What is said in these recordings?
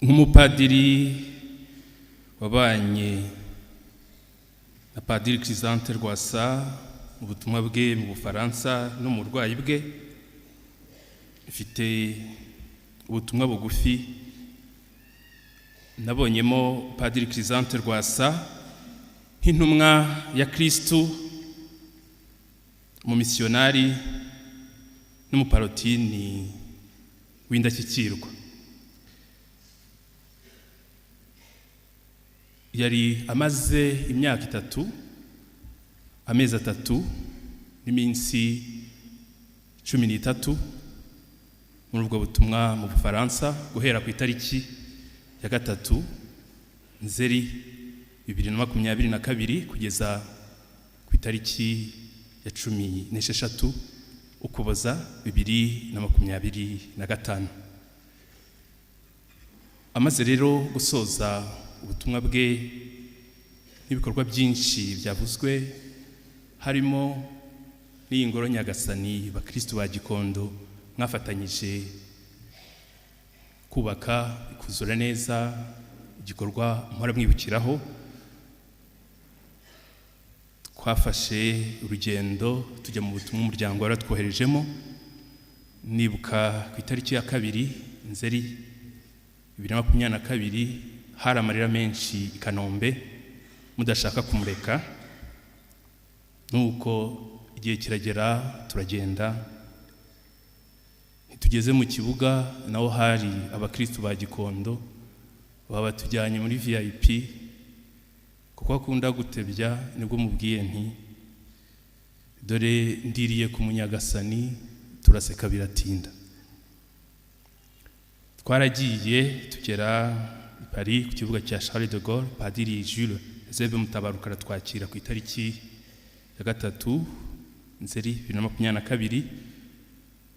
nk'umupadiri wabanye na Padiri Chrysanthe Rwasa mu butumwa bwe mu Bufaransa no mu burwayi bwe, ifite ubutumwa bugufi nabonyemo Padiri Chrysanthe Rwasa nk'intumwa ya Kristu, mu misionari n'umuparotini w'indashyikirwa. Yari amaze imyaka 3, amezi 3 n'iminsi 13 muri ubwo butumwa mu Bufaransa, guhera ku itariki ya 3 Nzeri 2022 kugeza ku itariki ya 16 Ukuboza 2025. Amaze rero gusoza ubutumwa bwe n'ibikorwa byinshi byavuzwe, harimo n'ingoro nyagasani bakristo ba Gikondo mwafatanyije kubaka ikuzura neza, igikorwa mpora mwibukiraho. Twafashe urugendo tujya mu butumwa umuryango waratwoherejemo, nibuka ku itariki ya 2 Nzeri 2022 hari amarira menshi i Kanombe mudashaka kumureka. Nuko igihe kiragera turagenda, tugeze mu kibuga naho hari abakristo ba Gikondo baba tujyanye muri VIP, kuko akunda gutebya. Nibwo mubwiye nti dore ndiriye ku munyagasani, turaseka biratinda. Twaragiye tugera i Paris ku kibuga cya Charles de Gaulle. Padiri Jules Zebe Mutabaruka aratwakira ku itariki ya 3 Nzeri 2022,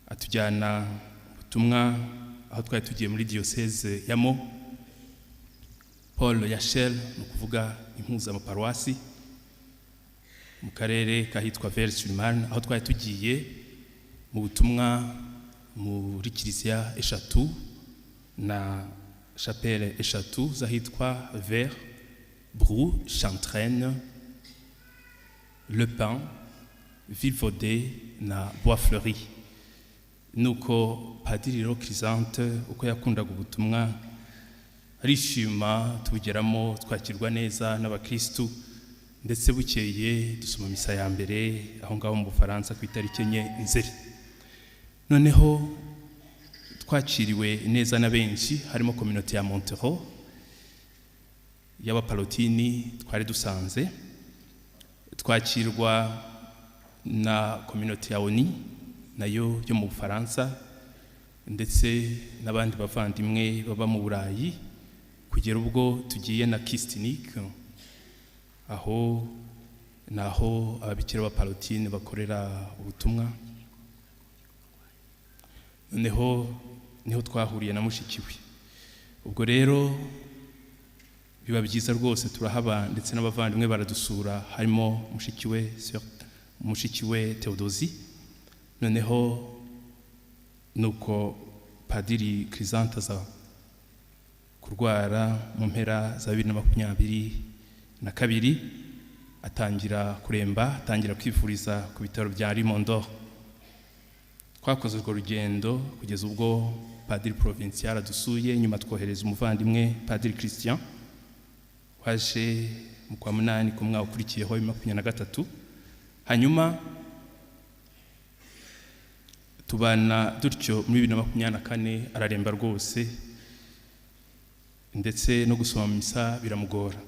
atujyana ubutumwa aho twari tugiye muri diocese ya Mo Paul Yachel, no kuvuga impuza mu paroisse mu karere kahitwa Vers-sur-Marne, aho twari tugiye mu butumwa muri kiliziya eshatu na chapelle eshatu zahitwa Vers, Brou, Chantraine, Le Pin, Villevaudet na Bois-Fleuri. Nuko Padiri Chrysanthe uko yakundaga ubutumwa arishima, tubugeramo twakirwa neza n'abakristu, ndetse bukeye dusoma misa ya mbere aho ngaho mu Bufaransa ku itariki 4 Nzeri. Noneho twakiriwe neza na benshi, harimo communauté ya Montereau y'abaparotini twari dusanze, twakirwa na communauté ya Oni nayo yo mu Bufaransa, ndetse n'abandi bavandimwe baba mu Burayi, kugera ubwo tugiye na Kistinique, aho naho ababikira b'aparotini bakorera ubutumwa. Niho twahuriye na mushikiwe. Ubwo rero biba byiza rwose, turahaba, ndetse n'abavandimwe baradusura, harimo mushikiwe Theodosie. Noneho nuko Padiri Chrysanthe aza kurwara mu mpera za 2022, atangira kuremba, atangira kwifuriza ku bitaro bya Rimondo. Twakoze urwo rugendo kugeza ubwo Padiri Provincial adusuye, nyuma twohereza umuvandimwe Padiri Christian waje mu kwa 8 ku mwaka ukurikiyeho 2023. Hanyuma tubana dutyo muri 2024, araremba rwose, ndetse no gusoma misa biramugora.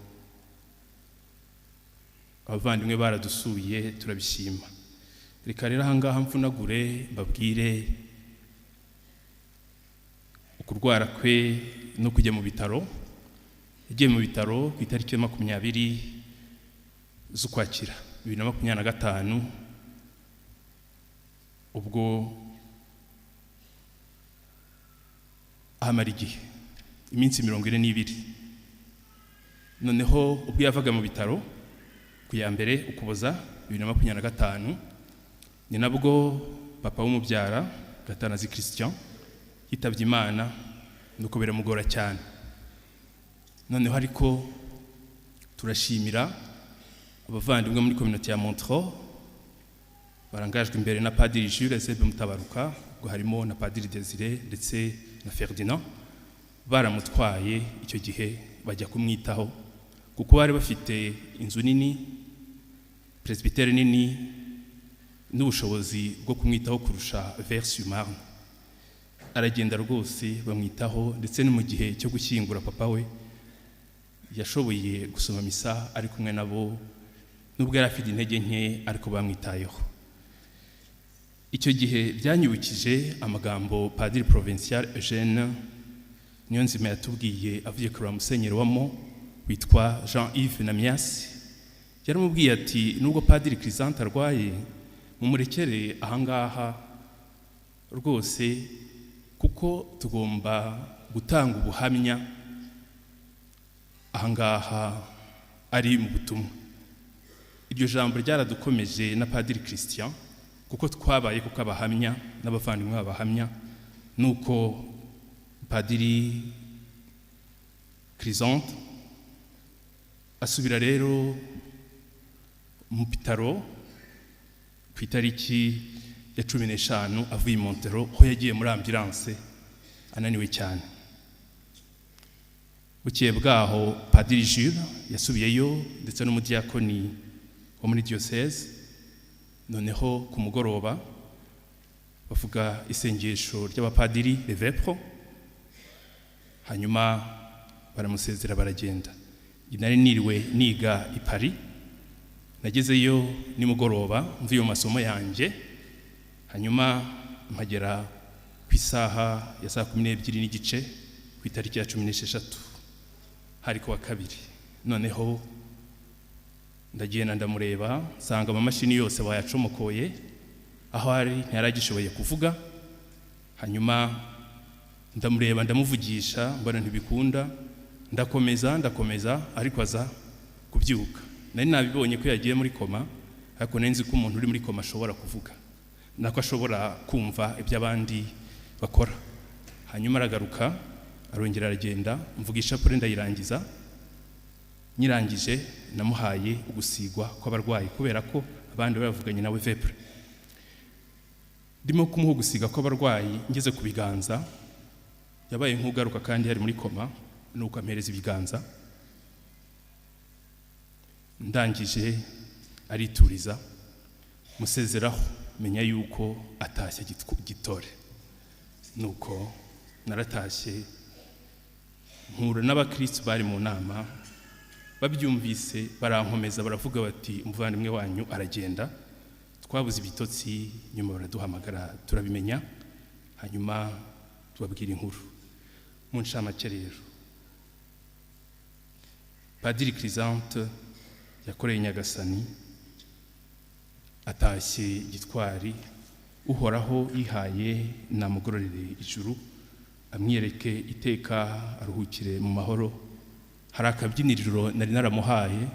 Abavandimwe baradusuye, turabishima. Reka rero ahangaha mfunagure mbabwire ukurwara kwe no kujya mu bitaro. Yagiye mu bitaro ku itariki ya 20 z'Ukwakira 2025, ubwo ahamara igihe iminsi 42. Noneho ubwo yavaga mu bitaro ku ya mbere Ukuboza 2025, ni nabwo papa w'umubyara Gatanazi Christian yitabye Imana, nuko biramugora cyane. noneho ariko turashimira abavandimwe muri communauté ya Montreux barangajwe imbere na Padiri Jules Sebe Mutabaruka, ubwo harimo na Padiri Desire ndetse na Ferdinand, baramutwaye icyo gihe bajya kumwitaho kuko bari bafite inzu nini, presbytère nini n'ubushobozi bwo kumwitaho kurusha Vers-sur-Marne. Aragenda rwose bamwitaho, ndetse no mu gihe cyo gushyingura papa we yashoboye gusoma misa ari kumwe nabo, nubwo yari afite intege nke ariko bamwitayeho. Icyo gihe byanyibukije amagambo Padiri Provincial Eugène Niyonzima yatubwiye avuye kuri Musenyeri wamo witwa Jean-Yves Namias. Yaramubwiye ati nubwo Padiri Crisante arwaye mumurekere ahangaha rwose, kuko tugomba gutanga ubuhamya ahangaha ari mu butumwa. Iryo jambo ryaradukomeje na Padiri Christian, kuko twabaye kuko abahamya n'abavandimwe babahamya, nuko Padiri Crisante asubira rero mu bitaro ku itariki ya 15 avuye i Montero, ho yagiye muri ambulance ananiwe cyane. Bukeye bwaho Padiri Jules yasubiyeyo ndetse n'umudiyakoni wo muri diocese. Noneho ku mugoroba bavuga isengesho ry'abapadiri Levepro, hanyuma baramusezera baragenda. Nari niriwe niga i Paris, nagezeyo nimugoroba mvuye mu masomo yanjye, hanyuma mpagera ku isaha ya saa 12:30 ku itariki ya 16 hari kuwa kabiri. Noneho ndagenda ndamureba, nsanga amamashini yose bayacomokoye, aho ari ntiyaragishoboye kuvuga. Hanyuma ndamureba ndamuvugisha, mbona ntibikunda, ndakomeza ariko aza kubyuka. Nari nabibonye ko yagiye muri koma, ariko nenzi ko umuntu uri muri koma ashobora kuvuga, nako ashobora kumva ibyo abandi bakora. Hanyuma aragaruka, arongera aragenda, mvugisha kuri ndayirangiza. Nyirangije namuhaye ugusigwa kw'abarwayi, kubera ko abandi bavuganye nawe vepre. Ndimo kumuha ugusiga kw'abarwayi, ngeze ku biganza yabaye nk'ugaruka kandi yari muri koma, nuko ampereza ibiganza. Ndangije arituriza, musezeraho, menya yuko atashye gitore. Nuko naratashye, mpura n'abakristo bari mu nama, babyumvise barankomeza, baravuga bati umuvandimwe wanyu aragenda. Twabuze ibitotsi, nyuma baraduhamagara turabimenya, hanyuma tubabwira inkuru. Mu ncamake rero, Padiri Crisante yakoreye Nyagasani, atashye gitwari. Uhoraho yihaye namugororere ijuru, amwiyereke iteka, aruhukire mu mahoro. Hari akabyiniriro nari naramuhaye,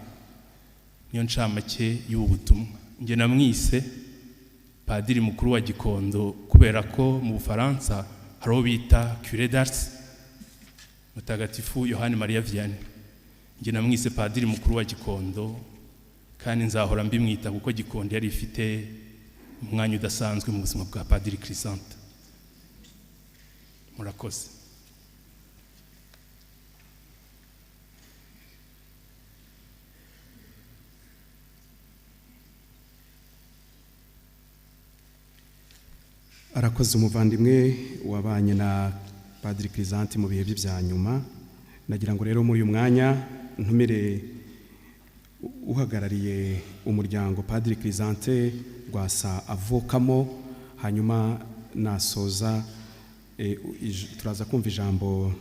niyo ncamake y'ubu butumwa. Nge namwise Padiri mukuru wa Gikondo, kubera ko mu Bufaransa hariho bita Curé d'Ars, Mutagatifu Yohani Maria Vianney. Nge namwise Padiri mukuru wa Gikondo, kandi nzahora mbimwita kuko Gikondo yari ifite umwanya udasanzwe mu buzima bwa Padiri Crisante. Murakoze. Arakoze umuvandimwe wabanye na Padiri Crisante mu bihe bya nyuma. Nagira ngo rero muri uyu mwanya ntumire uhagarariye umuryango Padiri Crisante Rwasa avukamo, hanyuma nasoza turaza kumva ijambo